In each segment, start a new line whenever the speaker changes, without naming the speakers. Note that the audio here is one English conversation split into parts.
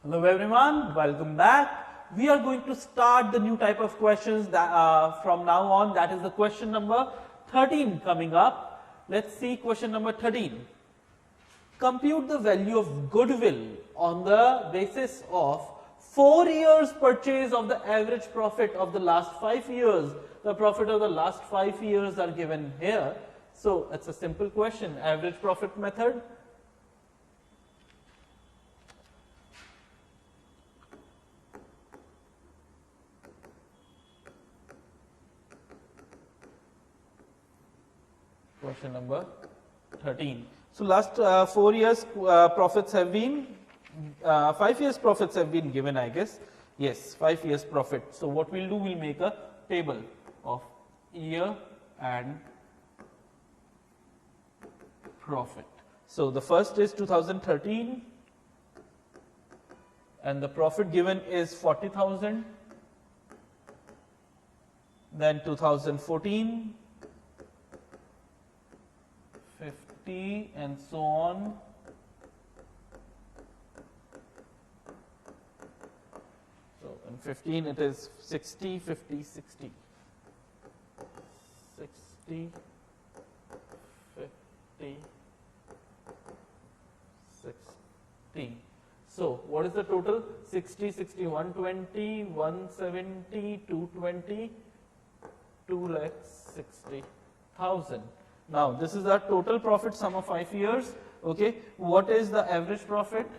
Hello everyone, welcome back. We are going to start the new type of questions that, from now on. That is the question number 13 coming up. Let's see question number 13. Compute the value of goodwill on the basis of 4 years purchase of the average profit of the last 5 years. The profit of the last 5 years are given here. So it's a simple question, average profit method. Question number 13. So last 4 years profits have been, 5 years profits have been given, I guess. Yes, 5 years profit. So what we'll do, we'll make a table of year and profit. So the first is 2013 and the profit given is 40,000. Then 2014. 50 and so on. So in 15 it is 60, 50, 60. 60, 50, 60. So what is the total? 60, 60, 120, 170, 220, 2,60,000. Now, this is our total profit sum of 5 years. Okay, what is the average profit?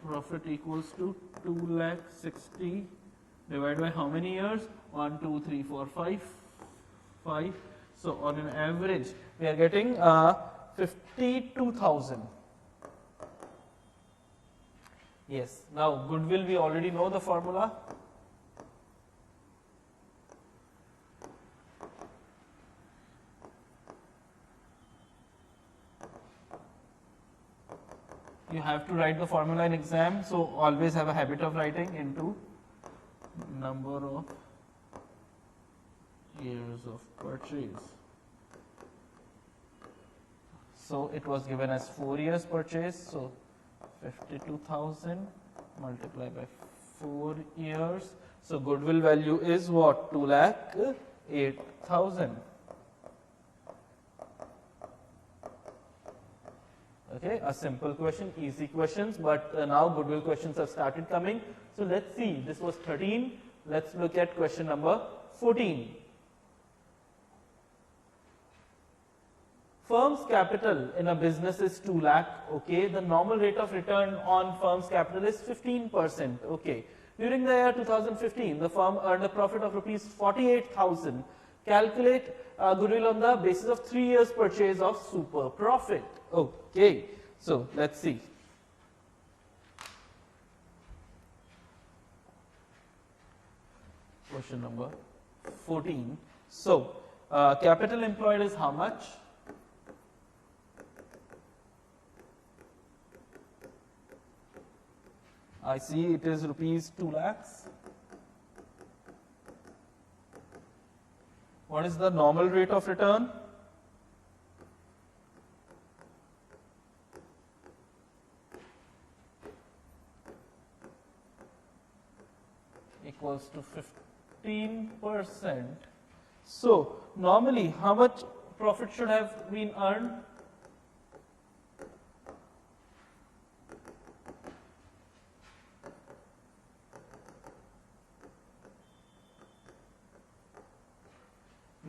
Profit equals to 2,60,000 divided by how many years? 1, 2, 3, 4, 5. 5. So, on an average, we are getting 52,000. Yes. Now, goodwill, we already know the formula. You have to write the formula in exam, so always have a habit of writing into number of years of purchase. So it was given as 4 years purchase, so 52,000 multiplied by 4 years. So goodwill value is what? 2,08,000. Okay, a simple question, easy questions, but now goodwill questions have started coming. So let's see, this was 13. Let's look at question number 14. Firm's capital in a business is 2 lakh. Okay, the normal rate of return on firm's capital is 15%. Okay, during the year 2015, the firm earned a profit of rupees 48,000. Calculate goodwill on the basis of 3 years purchase of super profit. Okay, so let's see. Question number 14. So, capital employed is how much? I see it is rupees 2 lakhs. What is the normal rate of return? Equals to 15%. So, normally how much profit should have been earned?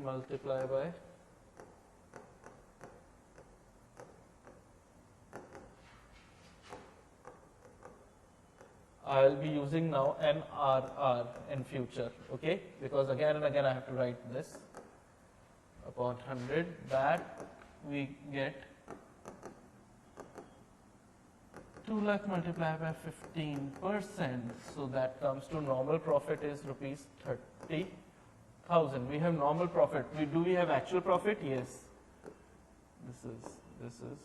Multiply by I will be using now NRR in future, okay, because again and again I have to write this upon 100, that we get 2 lakh multiplied by 15%, so that comes to normal profit is rupees 30,000. We have normal profit. Do we have actual profit? Yes. This is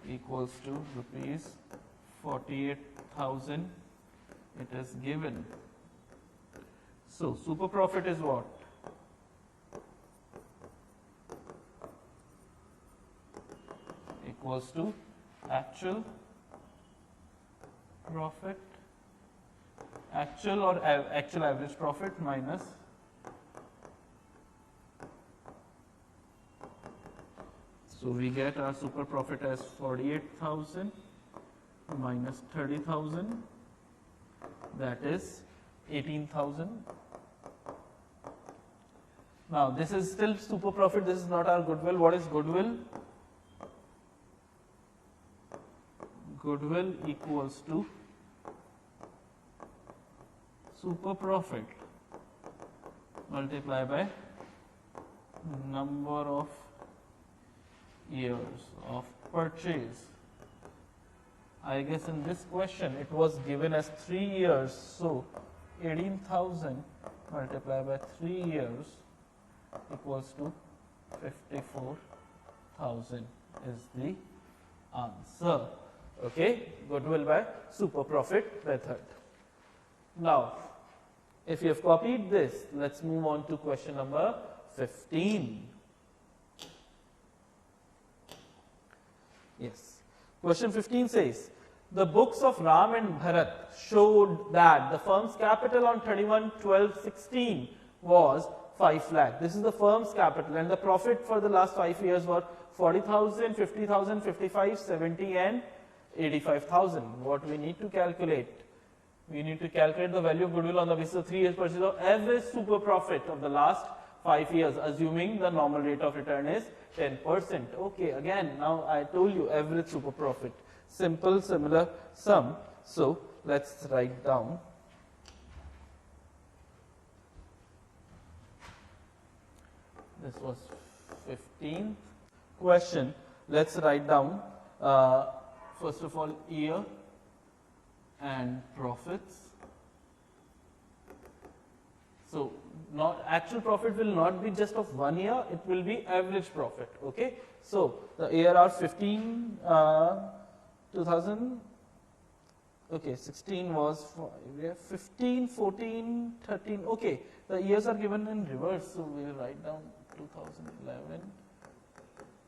equals to rupees 48,000. It is given. So super profit is what? equals to actual profit, actual or actual average profit minus so we get our super profit as 48,000 minus 30,000, that is 18,000. Now this is still super profit, this is not our goodwill. What is goodwill? Goodwill equals to super profit multiplied by number of years of purchase. I guess in this question it was given as 3 years, so 18,000 multiplied by 3 years equals to 54,000 is the answer. Okay, goodwill by super profit method. Now, if you have copied this, let's move on to question number 15. Yes, question 15 says, the books of Ram and Bharat showed that the firm's capital on 31/12/16 was 5 lakh. This is the firm's capital, and the profit for the last 5 years were 40,000, 50,000, 55, 70 and 85,000. What we need to calculate? We need to calculate the value of goodwill on the basis of 3 years purchase of average super profit of the last 5 years, assuming the normal rate of return is 10%. Okay, again, now I told you average super profit. Simple, similar sum. So let's write down. This was 15th question. Let's write down first of all year and profits. So not actual profit will not be just of 1 year, it will be average profit. Okay, so the year are 15 2000. Okay, 16 was 15, 14, 13. Okay, the years are given in reverse, so we will write down 2011,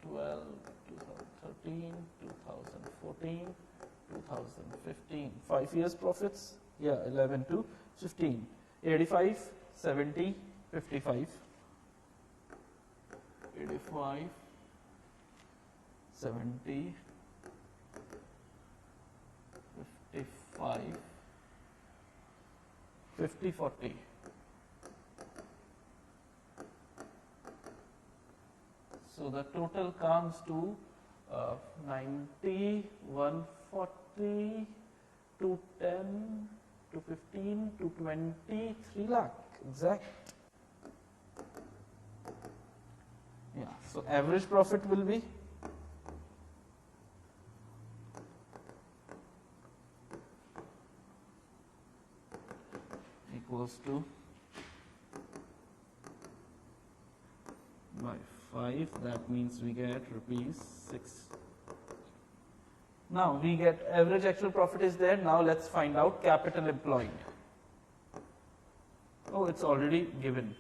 12, 2013, 2014, 2015. 5 years profits, yeah, 11 to 15. 85, 70, 55. 85, 70, 55, 50, 40. So the total comes to 90, 140, 210, 215, 220, 3 lakh, exact. Yeah, so average profit will be equals to by 5, that means we get rupees 6. Now we get average actual profit is there. Now let's find out capital employed. Oh, it's already given.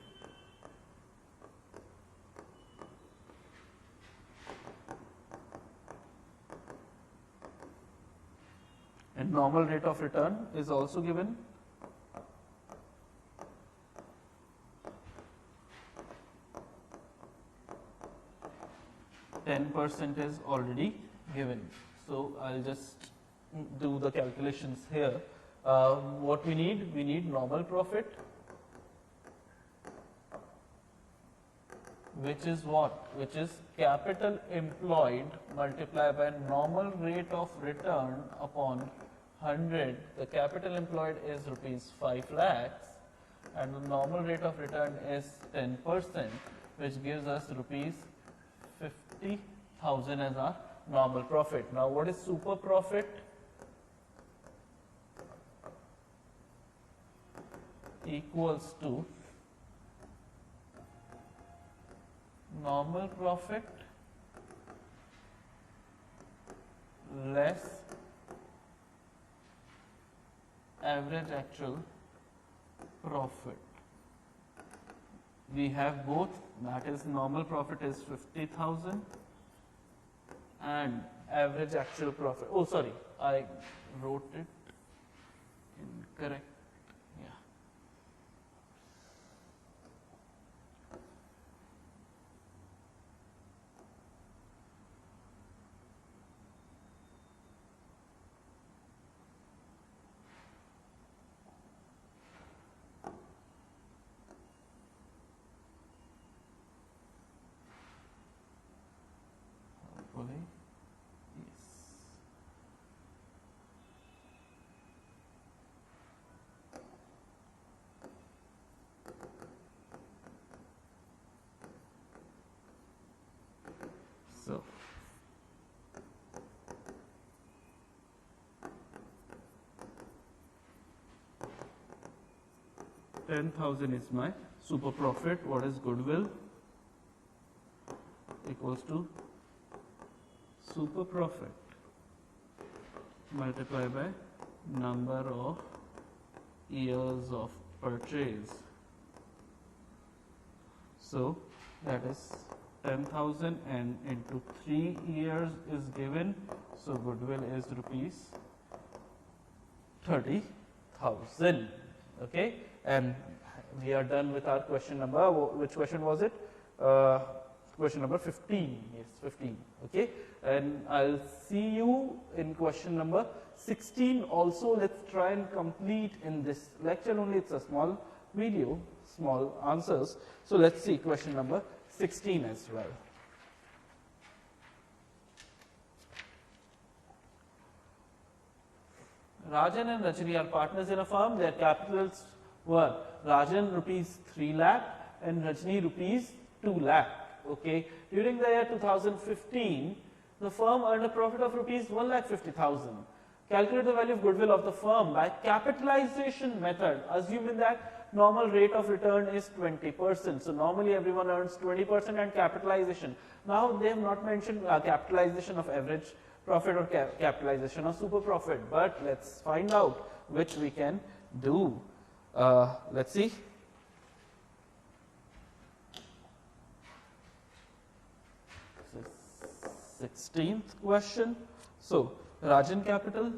And normal rate of return is also given. %10 is already given. So I'll just do the calculations here. What we need normal profit, which is what? Which is capital employed multiplied by normal rate of return upon 100. The capital employed is rupees 5 lakhs and the normal rate of return is 10%, which gives us rupees 50,000 as our normal profit. Now what is super profit? Equals to normal profit less average actual profit. We have both, that is normal profit is 50,000 and average actual profit. Oh, sorry, I wrote it incorrect. Yeah. Hopefully, yes. So, $10,000 is my super profit. What is goodwill? Equals to super profit multiplied by number of years of purchase. So that is 10,000 and into 3 years is given. So goodwill is rupees 30,000. Okay, and we are done with our question number. Which question was it? Question number 15. Yes, 15. Okay, and I'll see you in question number 16 also. Let's try and complete in this lecture only. It's a small video, small answers. So let's see question number 16 as well. Rajan and Rajani are partners in a firm. Their capitals were Rajan rupees 3 lakh and Rajani rupees 2 lakh. Okay. During the year 2015, the firm earned a profit of rupees 1,50,000. Calculate the value of goodwill of the firm by capitalization method, assuming that normal rate of return is 20%. So normally everyone earns 20% and capitalization. Now they have not mentioned capitalization of average profit or capitalization of super profit, but let's find out which we can do. Let's see. So 16th question. So Rajan capital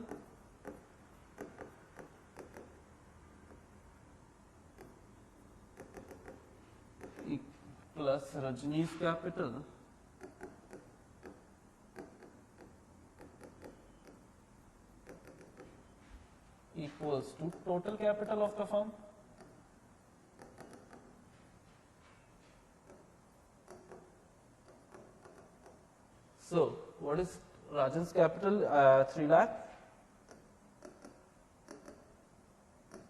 plus Rajni's capital equals to total capital of the firm. So what is Rajan's capital? 3 lakh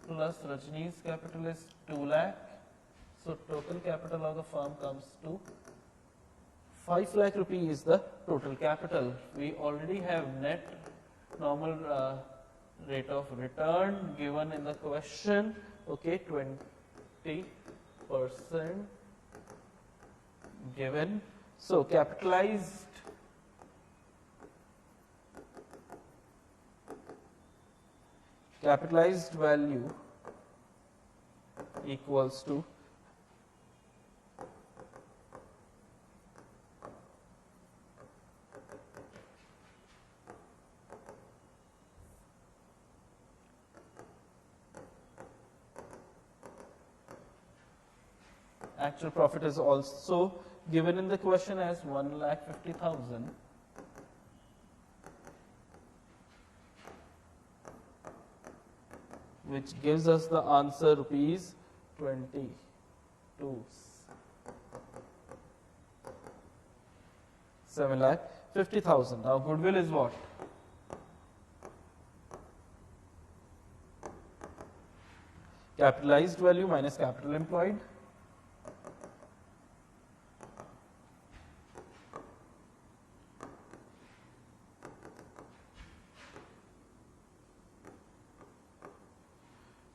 plus Rajni's capital is 2 lakh. So total capital of the firm comes to 5 lakh rupee is the total capital. We already have net normal rate of return given in the question. Okay, 20% given. So capitalized value equals to actual profit is also given in the question as 1,50,000. Which gives us the answer rupees 7,50,000. Now goodwill is what? Capitalized value minus capital employed.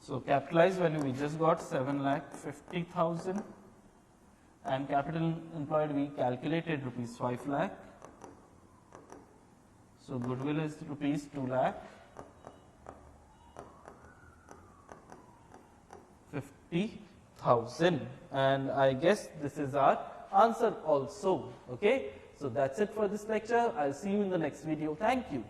So capitalized value we just got 7,50,000 and capital employed we calculated rupees 5 lakh. So goodwill is rupees 2 lakh 50,000, and I guess this is our answer also. Okay, So that's it for this lecture. I'll see you in the next video. Thank you.